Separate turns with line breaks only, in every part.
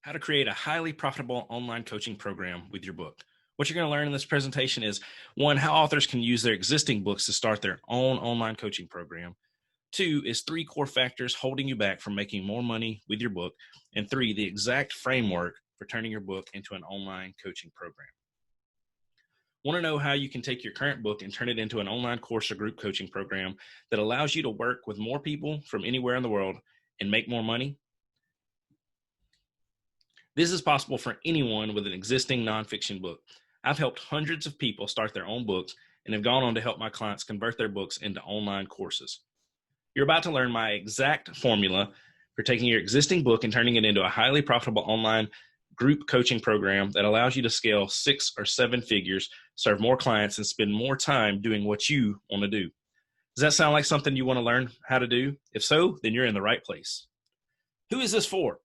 How to create a highly profitable online coaching program with your book. What you're going to learn in this presentation is one, how authors can use their existing books to start their own online coaching program. Two is three core factors holding you back from making more money with your book. And three, the exact framework for turning your book into an online coaching program. Want to know how you can take your current book and turn it into an online course or group coaching program that allows you to work with more people from anywhere in the world and make more money? This is possible for anyone with an existing nonfiction book. I've helped hundreds of people start their own books and have gone on to help my clients convert their books into online courses. You're about to learn my exact formula for taking your existing book and turning it into a highly profitable online group coaching program that allows you to scale 6 or 7 figures, serve more clients, and spend more time doing what you want to do. Does that sound like something you want to learn how to do? If so, then you're in the right place. Who is this for?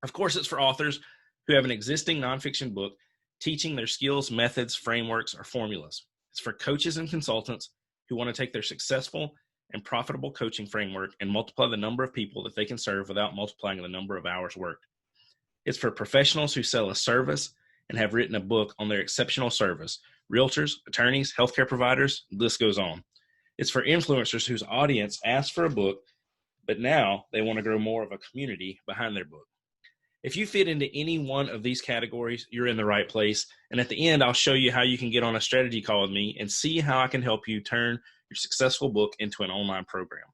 Of course, it's for authors who have an existing nonfiction book teaching their skills, methods, frameworks, or formulas. It's for coaches and consultants who want to take their successful and profitable coaching framework and multiply the number of people that they can serve without multiplying the number of hours worked. It's for professionals who sell a service and have written a book on their exceptional service, realtors, attorneys, healthcare providers, the list goes on. It's for influencers whose audience asked for a book, but now they want to grow more of a community behind their book. If you fit into any one of these categories, you're in the right place. And at the end, I'll show you how you can get on a strategy call with me and see how I can help you turn your successful book into an online program.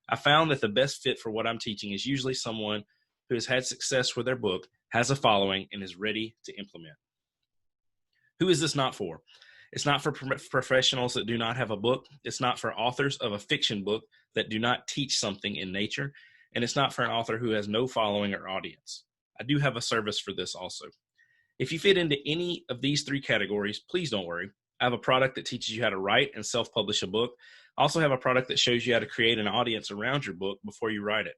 I found that the best fit for what I'm teaching is usually someone who has had success with their book, has a following, and is ready to implement. Who is this not for? It's not for professionals that do not have a book. It's not for authors of a fiction book that do not teach something in nature. And it's not for an author who has no following or audience. I do have a service for this also. If you fit into any of these 3 categories, please don't worry. I have a product that teaches you how to write and self-publish a book. I also have a product that shows you how to create an audience around your book before you write it.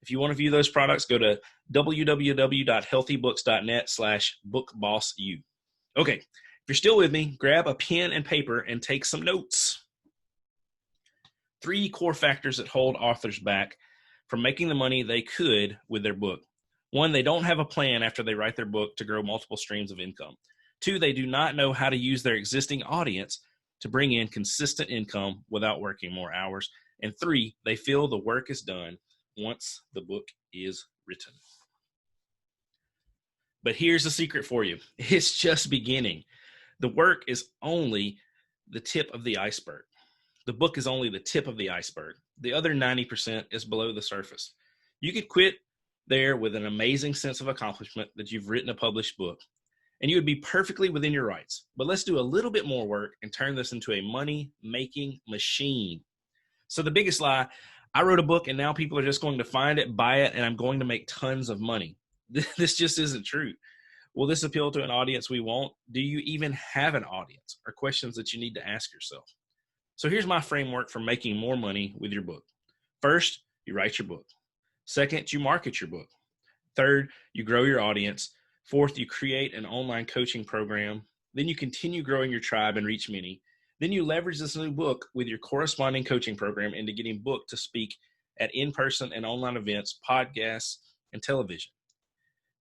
If you want to view those products, go to www.healthybooks.net/bookbossu. Okay, if you're still with me, grab a pen and paper and take some notes. 3 core factors that hold authors back from making the money they could with their book. 1, they don't have a plan after they write their book to grow multiple streams of income. 2, they do not know how to use their existing audience to bring in consistent income without working more hours. And 3, they feel the work is done once the book is written. But here's the secret for you. It's just beginning. The work is only the tip of the iceberg. The book is only the tip of the iceberg. The other 90% is below the surface. You could quit there with an amazing sense of accomplishment that you've written a published book, and you would be perfectly within your rights. But let's do a little bit more work and turn this into a money-making machine. So the biggest lie, I wrote a book and now people are just going to find it, buy it, and I'm going to make tons of money. This just isn't true. Will this appeal to an audience we want? Do you even have an audience? Are questions that you need to ask yourself. So here's my framework for making more money with your book. First, you write your book. Second, you market your book. Third, you grow your audience. Fourth, you create an online coaching program. Then you continue growing your tribe and reach many. Then you leverage this new book with your corresponding coaching program into getting booked to speak at in-person and online events, podcasts, and television.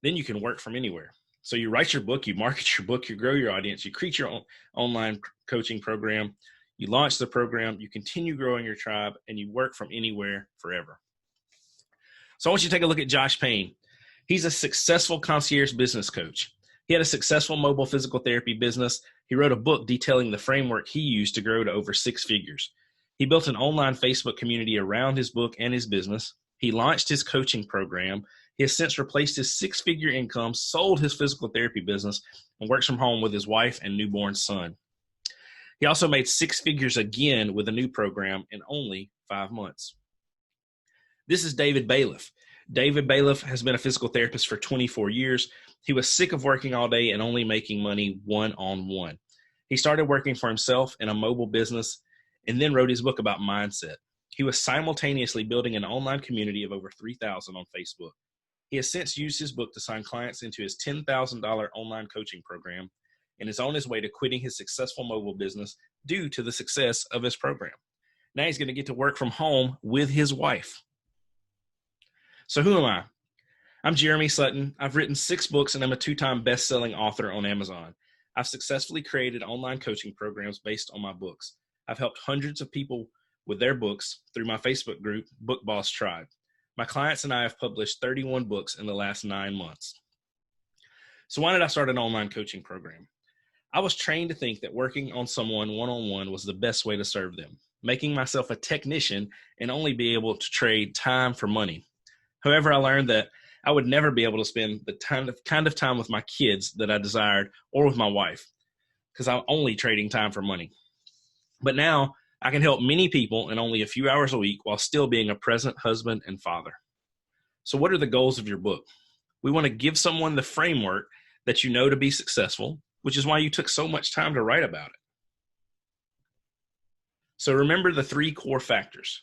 Then you can work from anywhere. So you write your book, you market your book, you grow your audience, you create your own online coaching program, you launch the program, you continue growing your tribe, and you work from anywhere forever. So I want you to take a look at Josh Payne. He's a successful concierge business coach. He had a successful mobile physical therapy business. He wrote a book detailing the framework he used to grow to over 6 figures. He built an online Facebook community around his book and his business. He launched his coaching program. He has since replaced his 6-figure income, sold his physical therapy business, and works from home with his wife and newborn son. He also made 6 figures again with a new program in only 5 months. This is David Bailiff. David Bailiff has been a physical therapist for 24 years. He was sick of working all day and only making money one-on-one. He started working for himself in a mobile business and then wrote his book about mindset. He was simultaneously building an online community of over 3,000 on Facebook. He has since used his book to sign clients into his $10,000 online coaching program and is on his way to quitting his successful mobile business due to the success of his program. Now he's going to get to work from home with his wife. So who am I? I'm Jeremy Sutton. I've written 6 books and I'm a 2-time best-selling author on Amazon. I've successfully created online coaching programs based on my books. I've helped hundreds of people with their books through my Facebook group, Book Boss Tribe. My clients and I have published 31 books in the last 9 months. So why did I start an online coaching program? I was trained to think that working on someone one-on-one was the best way to serve them, making myself a technician and only be able to trade time for money. However, I learned that I would never be able to spend the kind of time with my kids that I desired or with my wife because I'm only trading time for money. But now I can help many people in only a few hours a week while still being a present husband and father. So what are the goals of your book? We want to give someone the framework that you know to be successful, which is why you took so much time to write about it. So remember the 3 core factors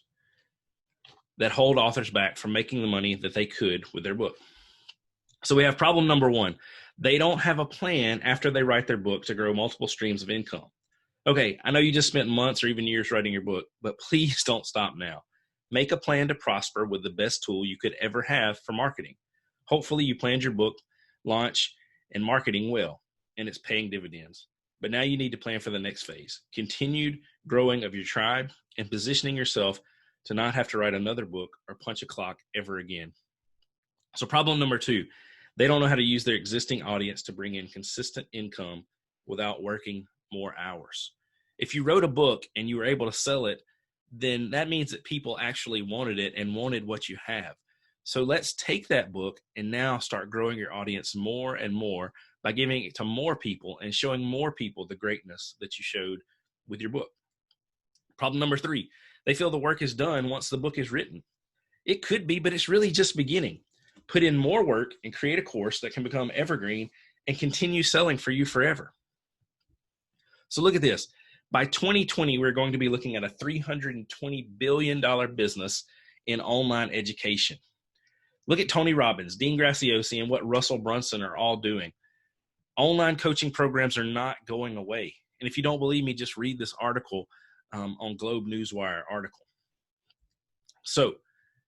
that hold authors back from making the money that they could with their book. So we have problem number 1. They don't have a plan after they write their book to grow multiple streams of income. Okay, I know you just spent months or even years writing your book, but please don't stop now. Make a plan to prosper with the best tool you could ever have for marketing. Hopefully you planned your book launch and marketing well, and it's paying dividends. But now you need to plan for the next phase, continued growing of your tribe and positioning yourself to not have to write another book or punch a clock ever again. So problem number 2, they don't know how to use their existing audience to bring in consistent income without working more hours. If you wrote a book and you were able to sell it, then that means that people actually wanted it and wanted what you have. So let's take that book and now start growing your audience more and more by giving it to more people and showing more people the greatness that you showed with your book. Problem number 3, they feel the work is done once the book is written. It could be, but it's really just beginning. Put in more work and create a course that can become evergreen and continue selling for you forever. So look at this. By 2020, we're going to be looking at a $320 billion business in online education. Look at Tony Robbins, Dean Graziosi, and what Russell Brunson are all doing. Online coaching programs are not going away. And if you don't believe me, just read this article on Globe Newswire article. So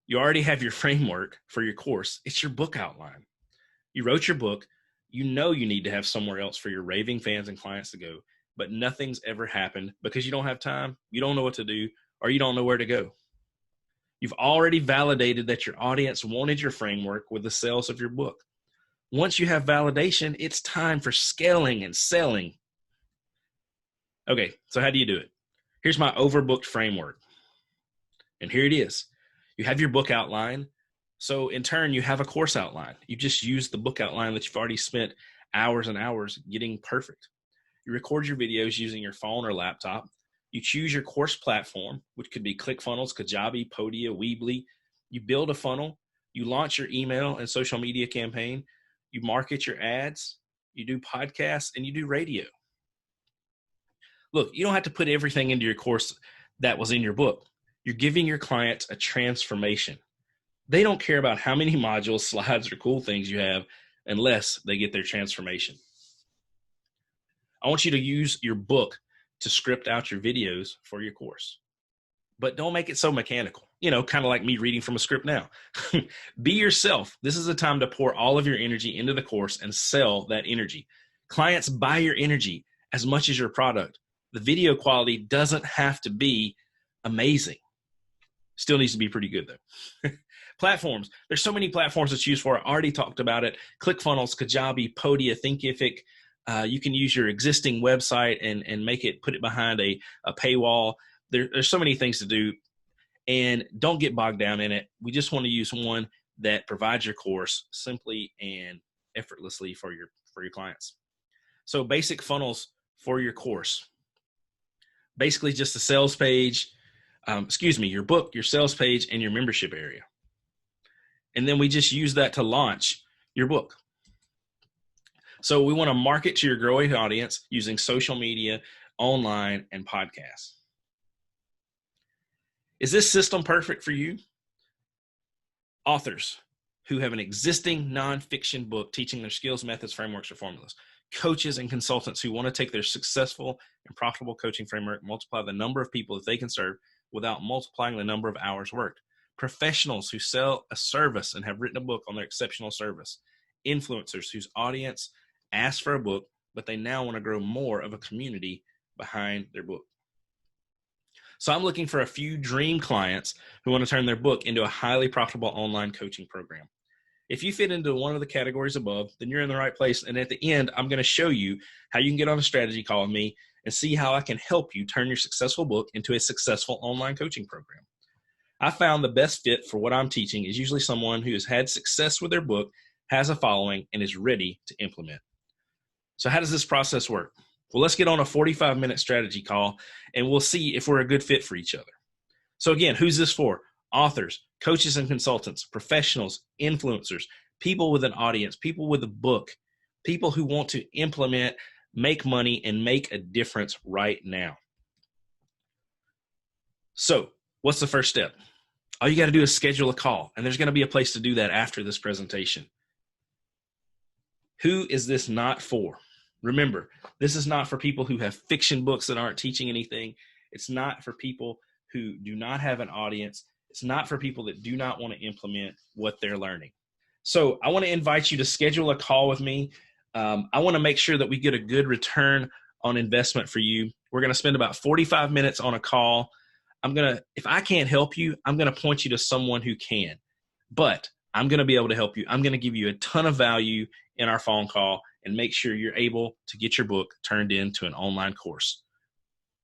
you already have your framework for your course. It's your book outline. You wrote your book. You know you need to have somewhere else for your raving fans and clients to go, but nothing's ever happened because you don't have time, you don't know what to do, or you don't know where to go. You've already validated that your audience wanted your framework with the sales of your book. Once you have validation, it's time for scaling and selling. Okay, so how do you do it? Here's my overbooked framework. And here it is. You have your book outline. So in turn, you have a course outline. You just use the book outline that you've already spent hours and hours getting perfect. You record your videos using your phone or laptop. You choose your course platform, which could be ClickFunnels, Kajabi, Podia, Weebly. You build a funnel. You launch your email and social media campaign. You market your ads. You do podcasts, and you do radio. Look, you don't have to put everything into your course that was in your book. You're giving your clients a transformation. They don't care about how many modules, slides, or cool things you have unless they get their transformation. I want you to use your book to script out your videos for your course. But don't make it so mechanical, kind of like me reading from a script now. Be yourself. This is a time to pour all of your energy into the course and sell that energy. Clients buy your energy as much as your product. The video quality doesn't have to be amazing. Still needs to be pretty good though. Platforms. There's so many platforms to choose for. I already talked about it. ClickFunnels, Kajabi, Podia, Thinkific. You can use your existing website and put it behind a paywall. There's so many things to do, and don't get bogged down in it. We just want to use one that provides your course simply and effortlessly for your clients. So basic funnels for your course. Basically just a sales page, your book, your sales page, and your membership area. And then we just use that to launch your book. So we want to market to your growing audience using social media, online, and podcasts. Is this system perfect for you? Authors who have an existing nonfiction book teaching their skills, methods, frameworks, or formulas. Coaches and consultants who want to take their successful and profitable coaching framework, multiply the number of people that they can serve without multiplying the number of hours worked. professionals who sell a service and have written a book on their exceptional service, influencers whose audience asked for a book, but they now want to grow more of a community behind their book. So I'm looking for a few dream clients who want to turn their book into a highly profitable online coaching program. If you fit into one of the categories above, then you're in the right place. And at the end, I'm going to show you how you can get on a strategy call with me and see how I can help you turn your successful book into a successful online coaching program. I found the best fit for what I'm teaching is usually someone who has had success with their book, has a following, and is ready to implement. So how does this process work? Well, let's get on a 45-minute strategy call, and we'll see if we're a good fit for each other. So again, who's this for? Authors, coaches and consultants, professionals, influencers, people with an audience, people with a book, people who want to implement, make money, and make a difference right now. So what's the first step? All you got to do is schedule a call, and there's going to be a place to do that after this presentation. Who is this not for? Remember, this is not for people who have fiction books that aren't teaching anything. It's not for people who do not have an audience. It's not for people that do not want to implement what they're learning. So I want to invite you to schedule a call with me. I want to make sure that we get a good return on investment for you. We're going to spend about 45 minutes on a call. If I can't help you, I'm going to point you to someone who can. But I'm going to be able to help you. I'm going to give you a ton of value in our phone call and make sure you're able to get your book turned into an online course.